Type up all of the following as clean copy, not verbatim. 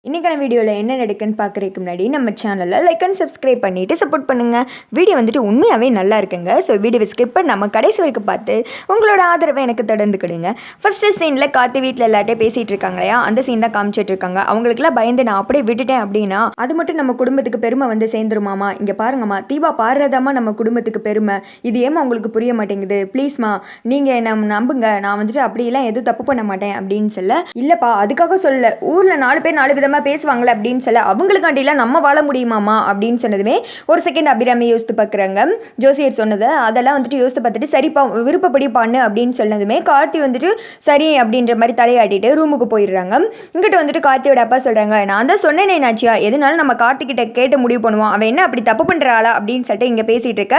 இன்றைக்கான வீடியோவில் என்ன நடக்குன்னு பார்க்குறதுக்கு முன்னாடி நம்ம சேனலில் லைக் அண்ட் சப்ஸ்கிரைப் பண்ணிவிட்டு சப்போர்ட் பண்ணுங்கள். வீடியோ வந்துட்டு உண்மையாகவே நல்லா இருக்குங்க. ஸோ வீடியோவை ஸ்கிப் பண்ணி நம்ம கடைசி வரைக்கும் பார்த்து உங்களோட ஆதரவை எனக்கு தொடர்ந்து கொடுங்க. ஃபஸ்ட்டு சீனில் கார்த்தி வீட்டில் எல்லார்ட்டையும் பேசிகிட்டு இருக்காங்க இல்லையா, அந்த சீன் தான் காமிச்சிட்டு இருக்காங்க. அவங்களுக்குலாம் பயந்து நான் அப்படியே விட்டுட்டேன் அப்படின்னா அது மட்டும் நம்ம குடும்பத்துக்கு பெருமை வந்து சேர்ந்துருமாமா. இங்கே பாருங்கம்மா, தீபா பாடுறதாம்மா நம்ம குடும்பத்துக்கு பெருமை. இது ஏமா உங்களுக்கு புரிய மாட்டேங்குது? ப்ளீஸ்மா நீங்கள் என்ன நம்புங்க, நான் வந்துட்டு அப்படியெல்லாம் எதுவும் தப்பு பண்ண மாட்டேன் அப்படின்னு சொல்ல. இல்லைப்பா, அதுக்காக சொல்ல, ஊரில் 4 பேர் 4 விதமாக பேசுவாங்களே அப்படின்னு சொல்ல, அவங்களுக்காண்டிலாம் நம்ம வாழ முடியுமாமா அப்படின்னு சொன்னதுமே ஒரு செகண்ட் அபிராமி யோசித்து பார்க்குறாங்க. ஜோசியர் சொன்னதை அதெல்லாம் வந்துட்டு யோசித்து பார்த்துட்டு சரிப்பா விருப்பப்படி பண்ணு அப்படின்னு சொன்னதுமே கார்த்தி வந்துட்டு சரி அப்படின்ற மாதிரி தலையாட்டிட்டு ரூமுக்கு போயிடுறாங்க. இங்கிட்ட வந்துட்டு கார்த்தியோட அப்பா சொல்கிறாங்க, நான் தான் சொன்னேனே நாச்சியா, எதுனாலும் நம்ம கார்த்திகிட்ட கேட்டு முடிவு பண்ணுவோம், அவன் என்ன அப்படி தப்பு பண்ணுறாளா அப்படின்னு சொல்லிட்டு இங்கே பேசிகிட்டு இருக்க.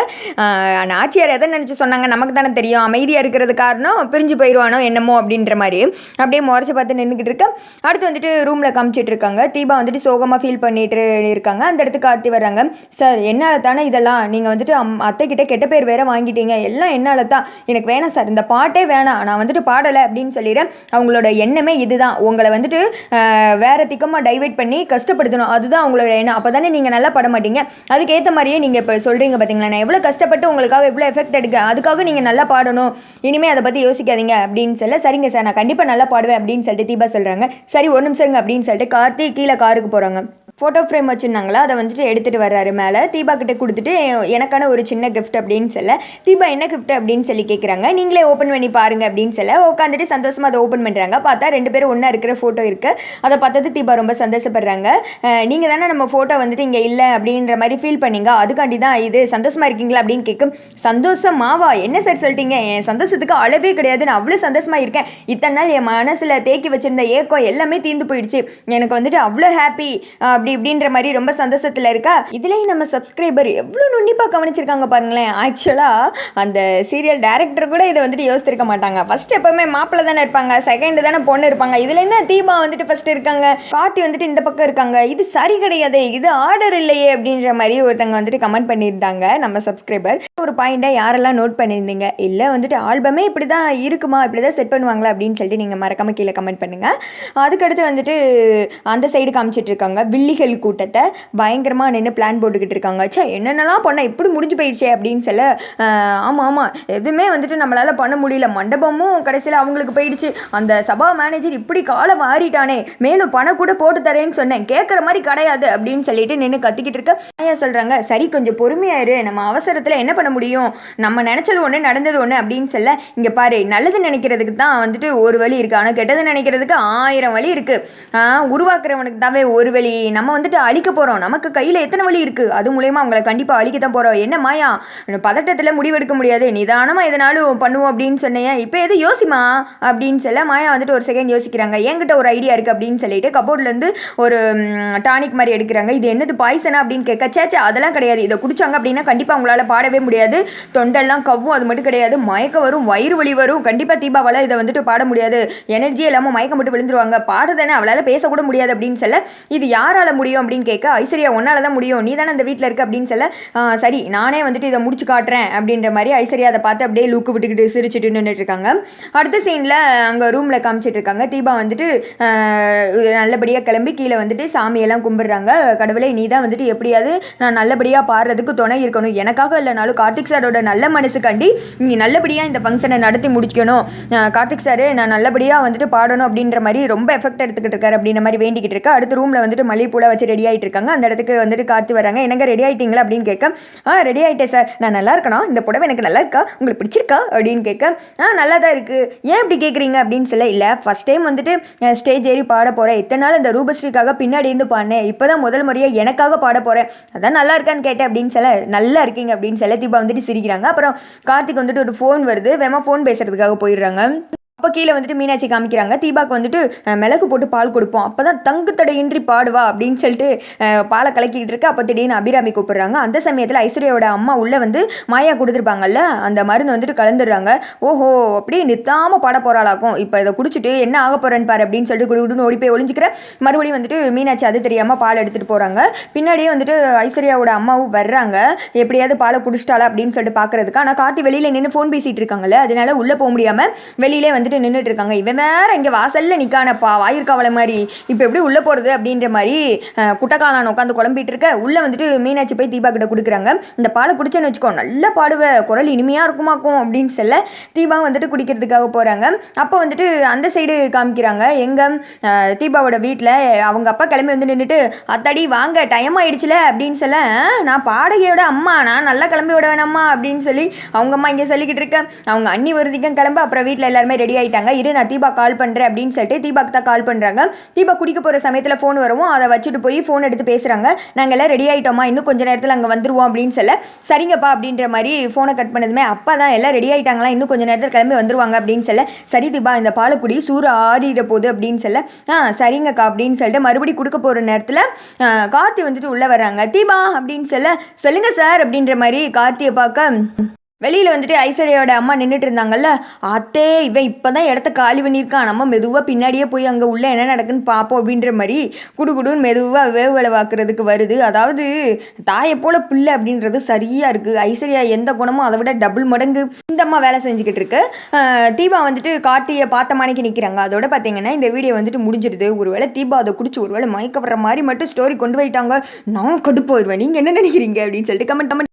நாச்சியார் எதை நினச்சி சொன்னாங்க நமக்கு தானே தெரியும், அமைதியாக இருக்கிறது காரணம் பிரிஞ்சு போயிடுவானோ என்னமோ அப்படின்ற மாதிரி அப்படியே முறைச்சி பார்த்து நின்றுக்கிட்டு இருக்க. அடுத்து வந்துட்டு ரூமில் காமிச்சிட்டு இருக்காங்க. தீபா வந்துட்டு சோகமாக ஃபீல் பண்ணிட்டு இருக்காங்க. அந்த இடத்துக்கு கார்த்தி வர்றாங்க. சார் என்னால் தானே இதெல்லாம், நீங்கள் வந்துட்டு அத்தை கிட்ட கெட்ட பேர் வேற வாங்கிட்டீங்க, எல்லாம் என்னால் தான், எனக்கு வேணாம் சார், இந்த பாட்டே வேணாம், நான் வந்துட்டு பாடலை அப்படின்னு சொல்லிடுறேன். அவங்களோட எண்ணமே இதுதான், உங்களை வந்துட்டு வேற திக்கமாக டைவெர்ட் பண்ணி கஷ்டப்படுத்தணும், அதுதான் அவங்களோட எண்ணம். அப்போ தானே நீங்கள் நல்லா பட மாட்டீங்க. அதுக்கேற்ற மாதிரியே நீங்கள் இப்போ சொல்கிறீங்க பார்த்தீங்களா, நான் எவ்வளோ கஷ்டப்பட்டு உங்களுக்காக எவ்வளோ எஃபெக்ட் எடுக்கேன், அதுக்காக நீங்கள் நல்லா பாடணும், இனிமேல் அதை பற்றி யோசிக்காதீங்க அப்படின்னு சொல்ல. சரிங்க சார், நான் கண்டிப்பாக நல்லா பாடுவேன் அப்படின்னு சொல்லிட்டு தீபா சொல்கிறாங்க. சரி ஒரு நிமிஷங்க அப்படின்னு சொல்லிட்டு கார்த்தி கீழே காருக்கு போகிறாங்க. ஃபோட்டோ ஃப்ரேம் வச்சுருந்தாங்களா, அதை வந்துட்டு எடுத்துகிட்டு வர்றாரு மேலே. தீபா கிட்ட கொடுத்துட்டு எனக்கான ஒரு சின்ன கிஃப்ட் அப்படின்னு சொல்ல. தீபா என்ன கிஃப்ட் அப்படின்னு சொல்லி கேட்குறாங்க. நீங்களே ஓப்பன் பண்ணி பாருங்கள் அப்படின்னு சொல்ல உட்காந்துட்டு சந்தோஷமாக அதை ஓப்பன் பண்ணுறாங்க. பார்த்தா 2 பேரும் ஒன்றா இருக்கிற ஃபோட்டோ இருக்குது. அதை பார்த்தது தீபா ரொம்ப சந்தோஷப்படுறாங்க. நீங்கள் தானே நம்ம ஃபோட்டோ வந்துட்டு இங்கே இல்லை அப்படின்ற மாதிரி ஃபீல் பண்ணீங்க, அதுக்காண்டி தான் இது, சந்தோஷமாக இருக்கீங்களா அப்படின்னு கேட்கும். சந்தோஷமாவா, என்ன சார் சொல்லிட்டீங்க, என் சந்தோஷத்துக்கு அளவே கிடையாது, நான் அவ்வளோ சந்தோஷமாக இருக்கேன். இத்தனை நாள் என் மனசில் தேக்கி வச்சுருந்த ஏக்கம் எல்லாமே தீர்ந்து போயிடுச்சு, எனக்கு வந்துட்டு அவ்வளோ ஹாப்பி அப்படி இப்படின்ற மாதிரி ரொம்ப சந்தோஷத்தில் இருக்கா. இதுலேயும் நம்ம சப்ஸ்கிரைபர் எவ்வளோ நுண்ணிப்பாக கவனிச்சிருக்காங்க பாருங்களேன். ஆக்சுவலாக அந்த சீரியல் டைரக்டர் கூட இதை வந்துட்டு யோசிச்சிருக்க மாட்டாங்க. ஃபர்ஸ்ட் எப்பவுமே மாப்பிள்ளை தானே இருப்பாங்க, செகண்ட் தானே பொண்ணு இருப்பாங்க. இதில் என்ன தீபா வந்துட்டு ஃபர்ஸ்ட் இருக்காங்க, கார்த்தி வந்துட்டு இந்த பக்கம் இருக்காங்க, இது சரி கிடையாது, இது ஆர்டர் இல்லையே அப்படின்ற மாதிரி ஒருத்தங்க வந்துட்டு கமெண்ட் பண்ணியிருந்தாங்க நம்ம சப்ஸ்கிரைபர். ஒரு பாயிண்டை யாரெல்லாம் நோட் பண்ணியிருந்தீங்க, இல்லை வந்துட்டு ஆல்பமே இப்படி தான் இருக்குமா, இப்படி தான் செட் பண்ணுவாங்களா அப்படின்னு சொல்லிட்டு நீங்கள் மறக்காமல் கீழே கமெண்ட் பண்ணுங்கள். அதுக்கடுத்து வந்துட்டு அந்த சைடு காமிச்சிட்டு இருக்காங்க. வில்லிகள் கூட்டத்தை பயங்கரமாக நின்று பிளான் போட்டுக்கிட்டு இருக்காங்க. சே என்னென்னலாம் பண்ண இப்படி முடிஞ்சு போயிடுச்சே அப்படின்னு சொல்ல. ஆமாம் எதுவுமே வந்துட்டு நம்மளால் பண்ண முடியல, மண்டபமும் கடைசியில் அவங்களுக்கு போயிடுச்சு, அந்த சபா மேனேஜர் இப்படி காலை மாறிட்டானே, மேலும் பணம் கூட போட்டு தரேன்னு சொன்னேன், கேட்குற மாதிரி கிடையாது அப்படின்னு சொல்லிட்டு நின்று கத்திக்கிட்டு இருக்க. ஐயா சொல்கிறாங்க, சரி கொஞ்சம் பொறுமையாயிரு, நம்ம அவசரத்தில் என்ன பண்ண முடியும், நம்ம நினச்சது ஒன்று நடந்தது ஒன்று அப்படின்னு சொல்ல. இங்கே பாரு, நல்லது நினைக்கிறதுக்கு தான் வந்துட்டு ஒரு வழி இருக்குது, ஆனால் கெட்டது நினைக்கிறதுக்கு 1000 வழி இருக்குது. உருவாக்குறவனுக்கு தாவே ஒரு வழி, நம்ம வந்துட்டு அழிக்க போகிறோம், நமக்கு கையில் எத்தனை வழி இருக்குது, அது மூலயமா அவங்கள கண்டிப்பாக அழிக்க தான் போகிறோம். என்ன மாயா, பதட்டத்தில் முடிவெடுக்க முடியாது, நிதானமாக எதனாலும் பண்ணுவோம் அப்படின்னு சொன்னேன், இப்போ எது யோசிமா அப்படின்னு சொல்ல. மாயா வந்துட்டு ஒரு செகண்ட் யோசிக்கிறாங்க. என்கிட்ட ஒரு ஐடியா இருக்குது அப்படின்னு சொல்லிட்டு கபோர்ட்லேருந்து ஒரு டானிக் மாதிரி எடுக்கிறாங்க. இது என்னது பாய்சனா அப்படின்னு கேட்க. சேச்சா அதெல்லாம் கிடையாது, இதை குடிச்சாங்க அப்படின்னா கண்டிப்பாக அவங்களால பாடவே முடியாது, தொண்டெல்லாம் கவ்வும், அது மட்டும் கிடையாது, மயக்கம் வரும், வயிறு வலி வரும், கண்டிப்பாக தீபாவால் இதை வந்துட்டு பாட முடியாது, எனர்ஜியே இல்லாமல் மயக்கம் மட்டும் விழுந்துருவாங்க, பாடுறதானே அவளால் பேசக்கூட முடியாது அப்படின்னு சொல்ல. இது யாரால முடியும் அப்படின்னு கேட்க. ஐஸ்வர்யா ஒன்னால தான் முடியும், நீ தானே அந்த வீட்டில் இருக்க அப்படின்னு சொல்ல. சரி நானே வந்துட்டு இதை முடிச்சு காட்டுறேன் அப்படின்ற மாதிரி ஐஸ்வர்யா அதை பார்த்து அப்படியே லூக்கு விட்டுக்கிட்டு சிரிச்சுட்டு நின்றுட்டு இருக்காங்க. அடுத்த சீனில் அங்கே ரூமில் காமிச்சிட்டு இருக்காங்க. தீபா வந்துட்டு நல்லபடியாக கிளம்பி கீழே வந்துட்டு சாமியெல்லாம் கும்பிடுறாங்க. கடவுளே நீ தான் வந்துட்டு எப்படியாவது நான் நல்லபடியாக பாடுறதுக்கு துணை இருக்கணும், எனக்காக இல்லைனாலும் கார்த்திக் சாரோட நல்ல மனசுக்காண்டி நீ நல்லபடியாக இந்த ஃபங்க்ஷனை நடத்தி முடிக்கணும், கார்த்திக் சார் நான் நல்லபடியாக வந்துட்டு பாடணும் அப்படின்ற மாதிரி ரொம்ப எஃபெக்ட் எடுத்துக்கிட்டு இருக்காரு அப்படின்ற மாதிரி வேண்டிக்கிட்டு இருக்கா. அடுத்த ரூமில் வந்துட்டு மல்லிகைப்பூலாம் வச்சு ரெடி ஆகிட்டு இருக்காங்க. அந்த இடத்துக்கு வந்துட்டு கார்த்தி வராங்க. என்னங்க ரெடி ஆகிட்டீங்களா அப்படின்னு கேட்க. ரெடி ஆகிட்டேன் சார், நான் நல்லா இருக்கணும், இந்த புடவை எனக்கு நல்லா இருக்கா, உங்களுக்கு பிடிச்சிருக்கா அப்படின்னு கேட்க. நல்லா தான் இருக்குது, ஏன் இப்படி கேட்குறீங்க அப்படின்னு சொல்ல. இல்லை ஃபஸ்ட் டைம் வந்துட்டு ஸ்டேஜ் ஏறி பாட போகிறேன், இத்தனை நாள் இந்த ரூபஸ்ரீக்காக பின்னாடி இருந்து பாடினேன், இப்போ தான் முதல் முறையாக எனக்காக பாட போகிறேன், அதான் நல்லா இருக்கான்னு கேட்டேன் அப்படின்னு சொல்ல. நல்லா இருக்கீங்க அப்படின்னு சொல்ல தீபா வந்துட்டு சிரிக்கிறாங்க. அப்புறம் கார்த்திக் வந்துட்டு ஒரு ஃபோன் வருது, வேமா ஃபோன் பேசுறதுக்காக போயிடுறாங்க. அப்போ கீழே வந்துட்டு மீனாட்சி காமிக்கிறாங்க. தீபாக்கு வந்துட்டு மிளகு போட்டு பால் கொடுப்போம், அப்போ தான் தங்கு தடையின்றி பாடுவா அப்படின்னு சொல்லிட்டு பாலை கலக்கிக்கிட்டு இருக்கு. அப்போ திடீர்னு அபிராமி கூப்பிடுறாங்க. அந்த சமயத்தில் ஐஸ்வர்யாவோட அம்மா உள்ளே வந்து மாயா கொடுத்துருப்பாங்கல்ல, அந்த மருந்து வந்துட்டு கலந்துடுறாங்க. ஓஹோ அப்படியே நிறுத்தாமல் பாட போகிறாளாக்கும், இப்போ இதை குடிச்சிட்டு என்ன ஆக போகிறேன்னு பாரு அப்படின்னு சொல்லிட்டு குடுன்னு ஓடி போய் ஒளிஞ்சிக்கிற. மறுபடியும் வந்துட்டு மீனாட்சி அது தெரியாமல் பால் எடுத்துகிட்டு போகிறாங்க. பின்னாடியே வந்துட்டு ஐஸ்வர்யாவோட அம்மாவும் வர்றாங்க, எப்படியாவது பாலை குடிச்சிட்டாளா அப்படின்னு சொல்லிட்டு பார்க்குறதுக்கு. ஆனால் கார்த்தி வெளியில் நின்று ஃபோன் பேசிகிட்டு இருக்காங்கல்ல, அதனால உள்ளே போக முடியாமல் வெளியிலே வந்து வந்துட்டு நின்றுட்டு இருக்காங்க. இவன் வேற இங்கே வாசலில் நிற்கானப்பா வாயிருக்காவலை மாதிரி, இப்போ எப்படி உள்ளே போகிறது அப்படின்ற மாதிரி குட்டக்காலான் உட்காந்து குழம்பிட்டு இருக்க. உள்ளே வந்துட்டு மீனாட்சி போய் தீபா கிட்ட கொடுக்குறாங்க. இந்த பாலை குடிச்சேன்னு வச்சுக்கோ நல்லா பாடுவேன், குரல் இனிமையாக இருக்குமாக்கும் அப்படின்னு சொல்ல தீபா வந்துட்டு குடிக்கிறதுக்காக போகிறாங்க. அப்போ வந்துட்டு அந்த சைடு காமிக்கிறாங்க. எங்கள் தீபாவோட வீட்டில் அவங்க அப்பா கிளம்பி வந்து நின்றுட்டு அத்தாடி வாங்க டைம் ஆயிடுச்சுல அப்படின்னு சொல்ல, நான் பாடகையோட அம்மா நான் நல்லா கிளம்பி விட வேணாம்மா அப்படின்னு சொல்லி அவங்க அம்மா இங்கே சொல்லிக்கிட்டு இருக்கேன். அவங்க அண்ணி வருதிக்கும் கிளம்ப. அப்புறம் வீட்டில் எல்லாருமே ரெடி ஆகிட்டாங்க. இரு நான் தீபா கால் பண்ணுறேன் அப்படின்னு சொல்லிட்டு தீபாக்கு தான் கால் பண்ணுறாங்க. தீபா குடிக்க போகிற சமயத்தில் ஃபோன் வரவும் அதை வச்சுட்டு போய் ஃபோன் எடுத்து பேசுகிறாங்க. நாங்கள் எல்லாம் ரெடி ஆகிட்டோமா, இன்னும் கொஞ்சம் நேரத்தில் அங்கே வந்துருவோம் அப்படின்னு சொல்ல, சரிங்கப்பா அப்படின்ற மாதிரி ஃபோனை கட் பண்ணதுமே அப்பா தான் எல்லாம் ரெடி ஆகிட்டாங்களா, இன்னும் கொஞ்சம் நேரத்தில் கிளம்பி வந்துருவாங்க அப்படின்னு சொல்ல, சரி தீபா இந்த பாலக்குடி சூறு ஆடிட போகுது அப்படின்னு சொல்ல, சரிங்கக்கா அப்படின்னு சொல்லிட்டு மறுபடியும் கொடுக்க போகிற நேரத்தில் கார்த்தி வந்துட்டு உள்ளே வர்றாங்க. தீபா அப்படின்னு சொல்லுங்க சார் அப்படின்ற மாதிரி கார்த்தியை பார்க்க வெளியில் வந்துட்டு ஐஸ்வர்யாவோட அம்மா நின்றுட்டு இருந்தாங்கல்ல, அத்தே இவன் இப்போ தான் இடத்த காலி பண்ணியிருக்கான், நம்ம மெதுவாக பின்னாடியே போய் அங்கே உள்ளே என்ன நடக்குன்னு பார்ப்போம் அப்படின்ற மாதிரி குடுகுடுன்னு மெதுவாக வேலை பார்க்குறதுக்கு வருது. அதாவது தாயை போல பிள்ளை அப்படின்றது சரியாக இருக்குது. ஐஸ்வர்யா எந்த குணமும் அதை விட டபுள் மடங்கு இந்த அம்மா வேலை செஞ்சுக்கிட்டு இருக்கு. தீபா வந்துட்டு கார்த்தியை பார்த்த மாணிக்கு நிற்கிறாங்க. அதோட பார்த்தீங்கன்னா இந்த வீடியோ வந்துட்டு முடிஞ்சிடுது. ஒருவேளை தீபா அதை குடிச்சு ஒருவேளை மயக்க வர்ற மாதிரி மட்டும் ஸ்டோரி கொண்டு போயிட்டாங்க, நான் கடுப்பு வருவேன். நீங்கள் என்ன நினைக்கிறீங்க அப்படின்னு சொல்லிட்டு கமெண்ட்